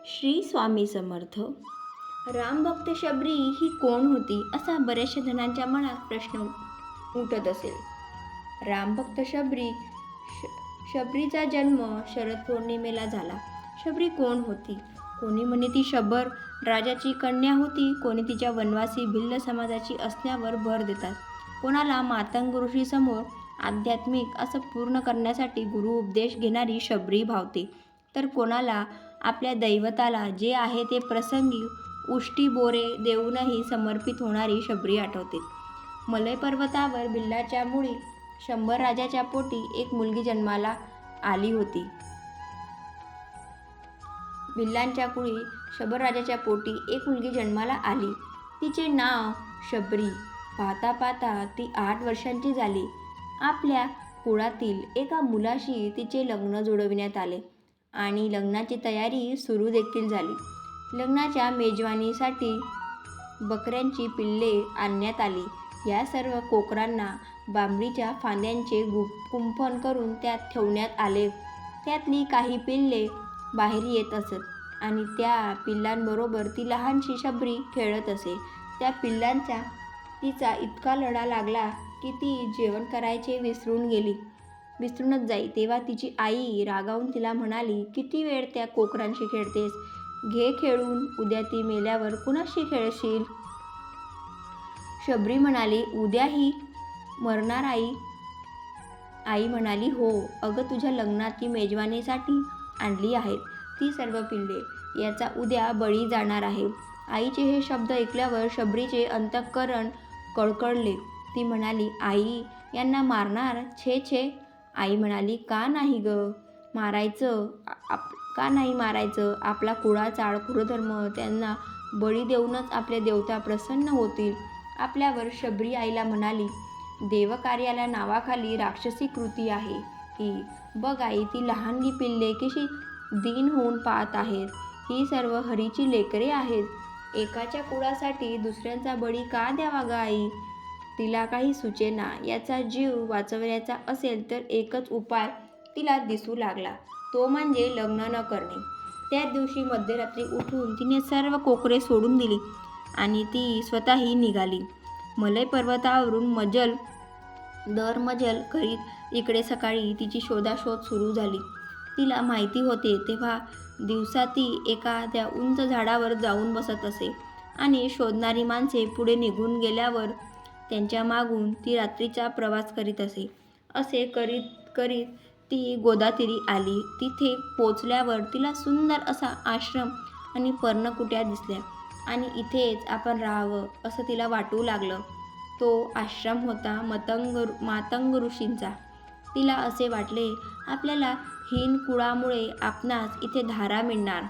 श्री स्वामी समर्थ. रामभक्त शबरी ही कोण होती असा बऱ्याचशा जणांच्या मनात प्रश्न उठत असेल. रामभक्त शबरीचा जन्म शरद पौर्णिमेला झाला. शबरी कोण होती? कोणी म्हणे ती शबर राजाची कन्या होती, कोणी तिच्या वनवासी भिल्ल समाजाची असण्यावर भर देतात. कोणाला मातंग ऋषी समोर आध्यात्मिक असं पूर्ण करण्यासाठी गुरु उपदेश घेणारी शबरी भावते, तर कोणाला आपल्या दैवताला जे आहे ते प्रसंगी उष्टी बोरे देऊनही समर्पित होणारी शबरी आठवते. मलय पर्वतावर भिल्लाच्या मुळी शंभर राजाच्या पोटी एक मुलगी जन्माला आली होती. भिल्लांच्या कुळी शबर राजाच्या पोटी एक मुलगी जन्माला आली. तिचे नाव शबरी. पाहता पाहता ती 8 वर्षांची झाली. आपल्या कुळातील एका मुलाशी तिचे लग्न जुळविण्यात आले आणि लग्नाची तयारी सुरू देखील झाली. लग्नाच्या मेजवानीसाठी बकऱ्यांची पिल्ले आणण्यात आली. या सर्व कोकरांना बांबडीच्या फांद्यांचे कुंपण करून त्यात ठेवण्यात आले. त्यातली काही पिल्ले बाहेर येत असत आणि त्या पिल्लांबरोबर ती लहानशी शबरी खेळत असे. त्या पिल्लांचा तिचा इतका लळा लागला की ती जेवण करायचे विसरूनच जाई. तेव्हा तिची आई रागावून तिला म्हणाली, किती वेळ त्या कोकरांशी खेळतेस? घे खेळून, उद्या ती मेल्यावर कुणाशी खेळशील? शबरी म्हणाली, उद्याही मरणार आई? आई म्हणाली, हो अगं, तुझ्या लग्नात ती मेजवानीसाठी आणली आहेत ती सर्व पिल्ले. याचा उद्या बळी जाणार आहे. आईचे हे शब्द ऐकल्यावर शबरीचे अंतःकरण कळकळले. ती म्हणाली, आई यांना मारणार? छे छे. आई म्हणाली, का नाही ग मारायचं? का नाही मारायचं? आपला कुळाचाळ कुळधर्म त्यांना बळी देऊनच आपले देवता प्रसन्न होतील आपल्यावर. शबरी आईला म्हणाली, देवकार्याला नावाखाली राक्षसी कृती आहे ही. बघ आई, ती लहानली पिल्ले कशी दीन होऊन पाहत आहेत. ही सर्व हरीची लेकरे आहेत. एकाच्या कुळासाठी दुसऱ्यांचा बळी का द्यावा ग आई? तिला काही सुचेना. याचा जीव वाचवण्याचा असेल तर एकच उपाय तिला दिसू लागला, तो म्हणजे लग्न न करणे. त्याच दिवशी मध्यरात्री उठून तिने सर्व कोकरे सोडून दिली आणि ती स्वतःही निघाली. मलय पर्वतावरून मजल दर मजल करीत इकडे सकाळी तिची शोधाशोध सुरू झाली. तिला माहिती होते तेव्हा दिवसा ती एखाद्या उंच झाडावर जाऊन बसत असे आणि शोधणारी माणसे पुढे निघून गेल्यावर त्यांच्या मागून ती रात्रीचा प्रवास करीत असे. असे करीत करीत ती गोदातीरी आली. तिथे पोचल्यावर तिला सुंदर असा आश्रम आणि पर्णकुट्या दिसल्या आणि इथेच आपण राहावं असं तिला वाटू लागलं. तो आश्रम होता मातंग ऋषींचा. तिला असे वाटले, आपल्याला हीन कुळामुळे आपणास इथे धारा मिळणार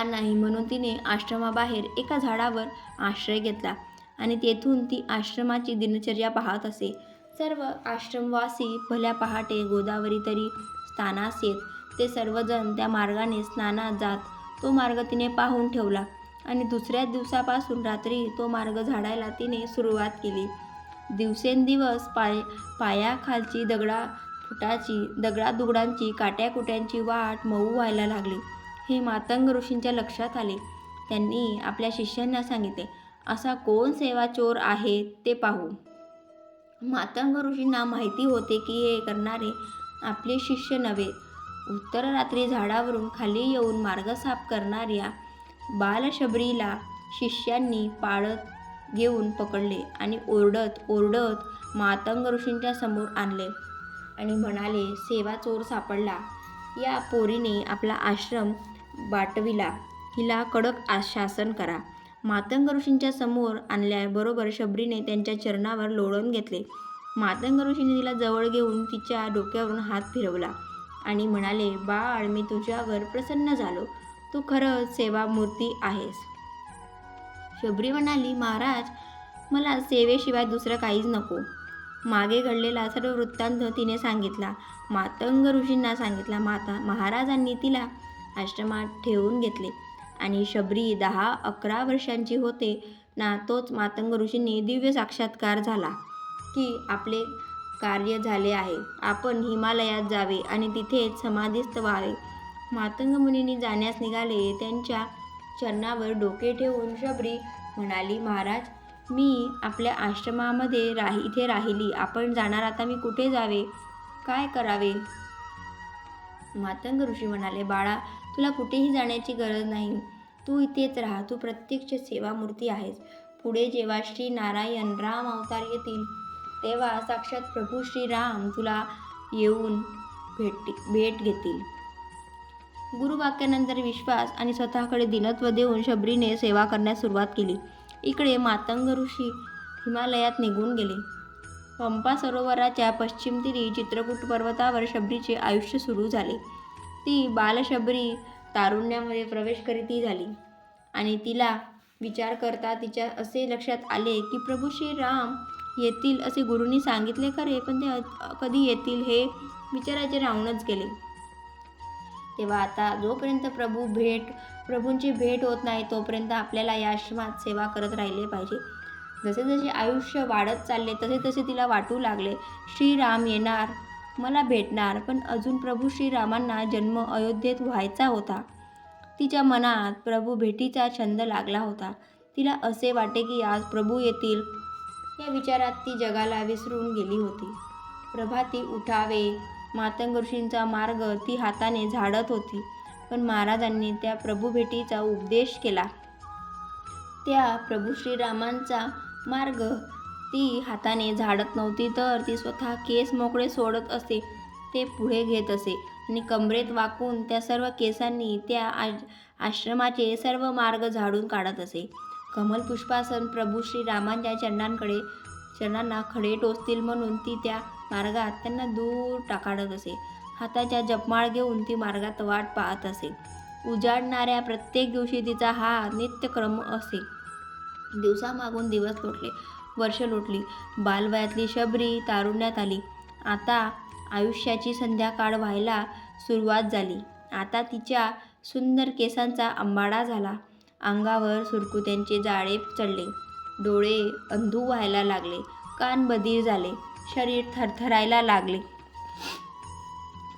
नाही, म्हणून तिने आश्रमाबाहेर एका झाडावर आश्रय घेतला आणि तेथून ती आश्रमाची दिनचर्या पाहत असे. सर्व आश्रमवासी भल्या पहाटे गोदावरी तरी स्नानास येत. ते सर्वजण त्या मार्गाने स्नानात जात. तो मार्ग तिने पाहून ठेवला आणि दुसऱ्या दिवसापासून रात्री तो मार्ग झाडायला तिने सुरुवात केली. दिवसेंदिवस पायाखालची दगडादुगडांची काट्याकुट्यांची वाट मऊ व्हायला लागली. हे मातंग ऋषींच्या लक्षात आले. त्यांनी आपल्या शिष्यांना सांगितले, असा कोण सेवा चोर आहे ते पाहू. मातंग ऋषींना माहिती होते की हे करणारे आपले शिष्य नव्हे. उत्तर रात्री झाडावरून खाली येऊन मार्ग साफ करणाऱ्या बालशबरीला शिष्यांनी पाळत घेऊन पकडले आणि ओरडत ओरडत मातंग ऋषींच्या समोर आणले आणि म्हणाले, सेवा चोर सापडला. या पोरीने आपला आश्रम बाटविला. हिला कडक शासन करा. मातंग ऋषींच्या समोर आणल्याबरोबर शबरीने त्यांच्या चरणावर लोळून घेतले. मातंग ऋषींनी तिला जवळ घेऊन तिच्या डोक्यावरून हात फिरवला आणि म्हणाले, बाळ, मी तुझ्यावर प्रसन्न झालो. तू खरंच सेवामूर्ती आहेस. शबरी म्हणाली, महाराज, मला सेवेशिवाय दुसरं काहीच नको. मागे घडलेला सर्व वृत्तांत तिने सांगितला. मातंग ऋषींना सांगितला. महाराजांनी तिला आश्रमात ठेवून घेतले आणि शबरी 10-11 वर्षांची होते ना तोच मातंग ऋषींनी दिव्य साक्षात्कार झाला की आपले कार्य झाले आहे. आपण हिमालयात जावे आणि तिथेच समाधीस्थ व्हावे. मातंग मुनींनी जाण्यास निघाले. त्यांच्या चरणावर डोके ठेवून शबरी म्हणाली, महाराज, मी आपल्या आश्रमामध्ये इथे राहिली. आपण जाणार, आता मी कुठे जावे, काय करावे? मातंग ऋषी म्हणाले, बाळा, तुला कुठेही जाण्याची गरज नाही. तू इथेच राहा. तू प्रत्यक्ष सेवामूर्ती आहेस. पुढे जेव्हा श्री नारायण राम अवतार येतील तेव्हा साक्षात प्रभू श्रीराम तुला येऊन भेट घेतील. गुरुवाक्यानंतर विश्वास आणि स्वतःकडे दिनत्व देऊन शबरीने सेवा करण्यास सुरुवात केली. इकडे मातंग ऋषी हिमालयात निघून गेले. पंपा सरोवराच्या पश्चिम तीरी चित्रकूट पर्वतावर शबरीचे आयुष्य सुरू झाले. ती बालशबरी तारुण्यामध्ये प्रवेश करीत झाली आणि तिला विचार करता तिच्या असे लक्षात आले की प्रभू श्रीराम येतील असे गुरूंनी सांगितले खरे, पण ते कधी येतील हे विचाराचे राहूनच गेले. तेव्हा आता जोपर्यंत प्रभूंची भेट होत नाही तोपर्यंत आपल्याला या आश्रमात सेवा करत राहिले पाहिजे. जसे जसे आयुष्य वाढत चालले तसे तसे तिला वाटू लागले, श्रीराम येणार, मला भेटणार. पण अजून प्रभू श्रीरामांना जन्म अयोध्येत व्हायचा होता. तिच्या मनात प्रभू भेटीचा छंद लागला होता. तिला असे वाटे की आज प्रभू येतील. या विचारात ती जगाला विसरून गेली होती. प्रभाती उठावे मातंग ऋषींचा मार्ग ती हाताने झाडत होती, पण महाराजांनी त्या प्रभू भेटीचा उपदेश केला. त्या प्रभू श्रीरामांचा मार्ग ती हाताने झाडत नव्हती, तर ती स्वतः केस मोकळे सोडत असे, ते पुढे घेत असे आणि कमरेत वाकून त्या सर्व केसांनी त्या आश्रमाचे सर्व मार्ग झाडून काढत असे. कमलपुष्पासन प्रभू श्रीरामांच्या चरणांना खडे टोचतील म्हणून ती त्या मार्गात त्यांना दूर काढत असे. हाताच्या जपमाळ घेऊन ती मार्गात वाट पाहत असे. उजाडणाऱ्या प्रत्येक दिवशी तिचा हा नित्यक्रम असे. दिवसामागून दिवस लोटले, वर्ष लोटली. बालवयातली शबरी तारुण्यात आली. आता आयुष्याची संध्याकाळ व्हायला सुरुवात झाली. आता तिच्या सुंदर केसांचा अंबाडा झाला. अंगावर सुरकुत्यांचे जाळे चढले, डोळे अंधू व्हायला लागले, कान बधीर झाले, शरीर थरथरायला लागले.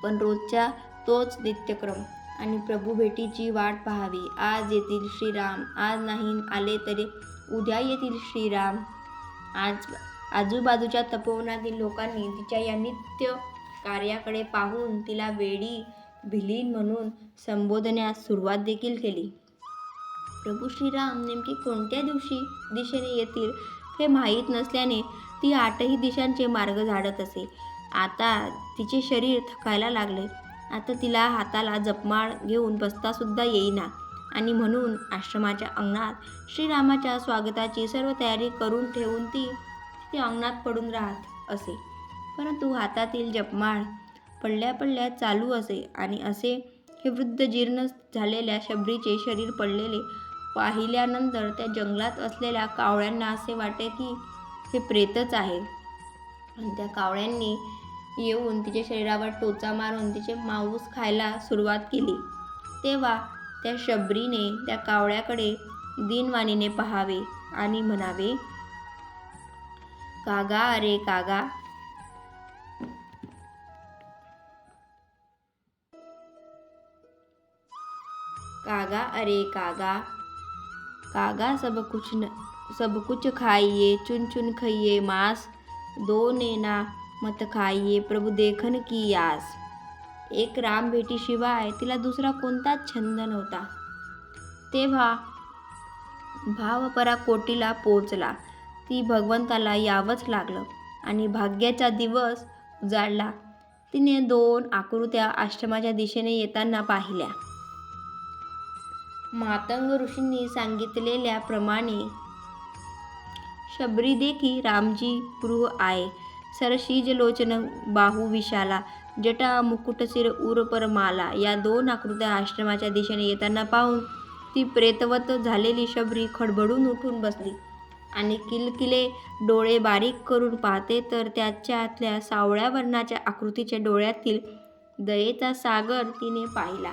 पण रोजचा तोच नित्यक्रम आणि प्रभू भेटीची वाट पाहावी. आज येतील श्रीराम, आज नाही आले तरी उद्या येतील श्रीराम. आजूबाजूच्या तपोवनातील लोकांनी तिच्या या नित्य कार्याकडे पाहून तिला वेडी भिलीन म्हणून संबोधण्यास सुरुवात देखील केली. प्रभू श्रीराम नेमके कोणत्या दिशेने येतील हे माहीत नसल्याने ती 8ही दिशांचे मार्ग झाडत असे. आता तिचे शरीर थकायला लागले. आता तिला हाताला जपमाळ घेऊन बसतासुद्धा येईना आणि म्हणून आश्रमाच्या अंगणात श्रीरामाच्या स्वागताची सर्व तयारी करून ठेवून ती अंगणात पडून राहत असे. परंतु हातातील जपमाळ पडल्या चालू असे आणि असे हे वृद्ध जीर्ण झालेल्या शबरीचे शरीर पडलेले पाहिल्यानंतर त्या जंगलात असलेल्या कावळ्यांना असे वाटे की हे प्रेतच आहे आणि त्या कावळ्यांनी येऊन तिच्या शरीरावर टोचा मारून तिचे मांस खायला सुरुवात केली. तेव्हा त्या शबरीने त्या कावळ्याकडे दीनवाणीने पाहावे आणि म्हणावे, कागा अरे कागा, कागा अरे कागा, कागा सब कुछ खाइए, चुन चुन खाइए मांस, दो नेना मत खाइए, प्रभू देखन की यास. एक राम भेटीशिवाय तिला दुसरा कोणताच छंद नव्हता. तेव्हा भाव पराकोटीला पोचला. ती भगवंताला यावंच लागलं आणि भाग्याचा दिवस उजाडला. तिने 2 आकृत्या आश्रमाच्या दिशेने येताना पाहिल्या. मातंग ऋषींनी सांगितलेल्या प्रमाणे शबरी देखी रामजी गृह आए. सरशीज लोचन बाहू विशाला, जटा मुकुट सिर उर पर माला. या 2 आकृत्या आश्रमाच्या दिशेने येताना पाहून ती प्रेतवत झालेली शबरी खडबडून उठून बसली आणि किलकिले डोळे बारीक करून पाहते तर त्याच्यातल्या सावळ्या वर्णाच्या आकृतीच्या डोळ्यातील दयेचा सागर तिने पाहिला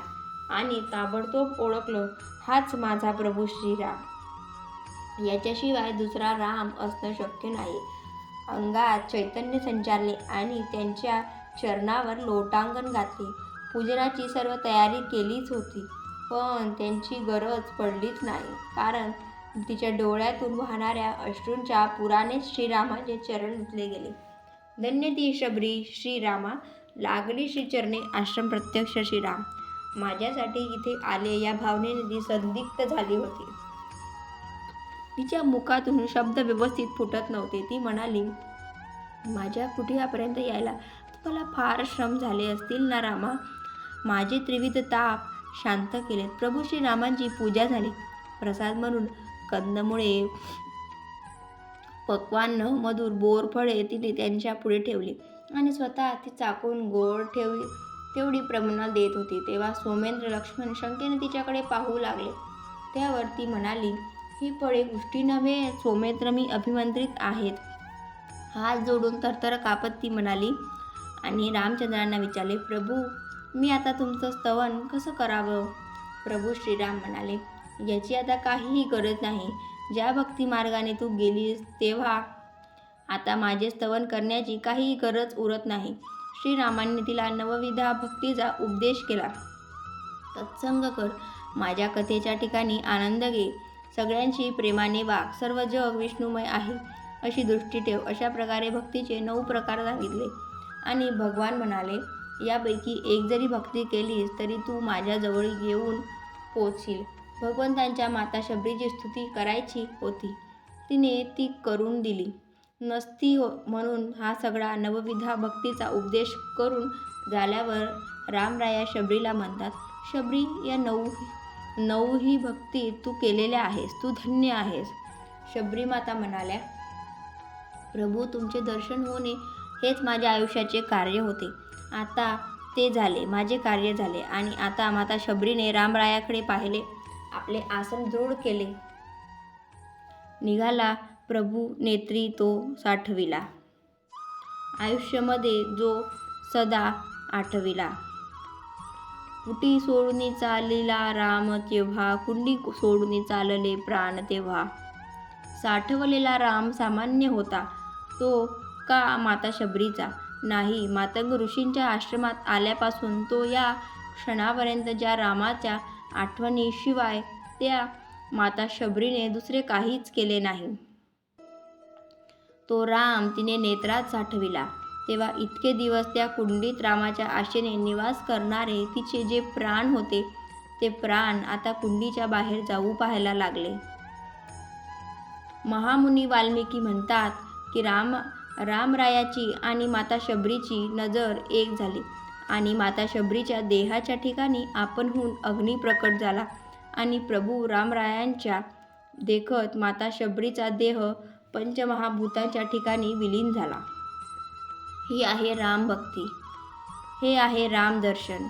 आणि ताबडतोब ओळखलं, हाच माझा प्रभू श्रीराम. याच्याशिवाय दुसरा राम असणं शक्य नाही. अंगात चैतन्य संचारले आणि त्यांच्या चरणावर लोटांगण घातले. पूजनाची सर्व तयारी केलीच होती, पण त्यांची गरज पडलीच नाही, कारण तिच्या डोळ्यातून वाहणाऱ्या अश्रूंच्या पुरानेच श्रीरामाचे चरण धुतले गेले. धन्य ती शबरी श्रीरामा, लागली श्रीचरणी आश्रम प्रत्यक्ष श्रीराम. माझ्यासाठी इथे आले या भावनेने ती संदिग्ध झाली होती. तिच्या मुखातून शब्द व्यवस्थित फुटत नव्हते. ती म्हणाली, माझ्या कुटियापर्यंत यायला तुम्हाला फार श्रम झाले असतील ना रामा. माझे त्रिविध ताप शांत केलेत. प्रभू श्रीरामांची पूजा झाली. प्रसाद म्हणून कंदमुळे, पक्वान्न, मधुर बोर फळे तिने त्यांच्या पुढे ठेवली आणि स्वतः ती चाकून गोड तेवढी प्रमाणात देत होती. तेव्हा सोमेंद्र लक्ष्मण शंकेने तिच्याकडे पाहू लागले. त्यावर ती म्हणाली, ही फळे उष्टी नव्हे सोमेंद्र, मी अभिमंत्रित आहेत. हात जोडून तरतर कापत ती म्हणाली आणि रामचंद्रांना विचारले, प्रभू मी आता तुमचं स्तवन कसं करावं. प्रभू श्रीराम म्हणाले, याची आता काहीही गरज नाही. ज्या भक्ती मार्गाने तू गेलीस तेव्हा आता माझे स्तवन करण्याची काहीही गरज उरत नाही. श्रीरामांनी तिला नवविधा भक्तीचा उपदेश केला. सत्संग कर, माझ्या कथेच्या ठिकाणी आनंद घे, सगळ्यांशी प्रेमाने वाग, सर्व जग विष्णुमय आहे अशी दृष्टी ठेव. अशा प्रकारे भक्तीचे 9 प्रकार सांगितले आणि भगवान म्हणाले, यापैकी एक जरी भक्ती केलीस तरी तू माझ्याजवळ येऊन पोचशील. भगवंतांच्या माता शबरीची स्तुती करायची होती, तिने ती करून दिली नसती म्हणून हा सगळा नवविधा भक्तीचा उपदेश करून झाल्यावर रामराया शबरीला म्हणतात, शबरी, या 9ही भक्ती तू केलेल्या आहेस, तू धन्य आहेस. शबरी माता म्हणाल्या, प्रभू तुमचे दर्शन होणे हेच माझ्या आयुष्याचे कार्य होते. आता ते झाले, माझे कार्य झाले. आणि आता माता शबरीने रामरायाकडे पाहिले, आपले आसन दृढ केले. निघाला प्रभू नेत्री तो साठविला, आयुष्यामध्ये जो सदा आठविला. कुटी सोडून चालिला राम तेव्हा, कुंडी सोडून चालले प्राण तेव्हा. साठवलेला राम सामान्य होता तो का माता शबरीचा? नाही. मातंग ऋषींच्या आश्रमात आल्यापासून तो या क्षणापर्यंत ज्या रामाच्या आठवणीशिवाय त्या माता शबरीने दुसरे काहीच केले नाही. तो राम तिने नेत्रात साठविला. तेव्हा इतके दिवस त्या कुंडीत रामाच्या आशेने निवास करणारे तिचे जे प्राण होते ते प्राण आता कुंडीच्या बाहेर जाऊ पाहायला लागले. महामुनी वाल्मिकी म्हणतात की रामरायाची आणि माता शबरीची नजर एक झाली आणि माता शबरीच्या देहाच्या ठिकाणी आपणहून अग्नी प्रकट झाला आणि प्रभू रामरायांच्या देखत माता शबरीचा देह पंचमहाभूतांच्या ठिकाणी विलीन झाला. ही आहे राम भक्ती, हे आहे राम दर्शन,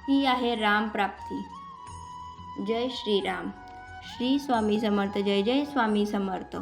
ही आहे राम प्राप्ती. जय श्रीराम. श्री स्वामी समर्थ. जय जय स्वामी समर्थ.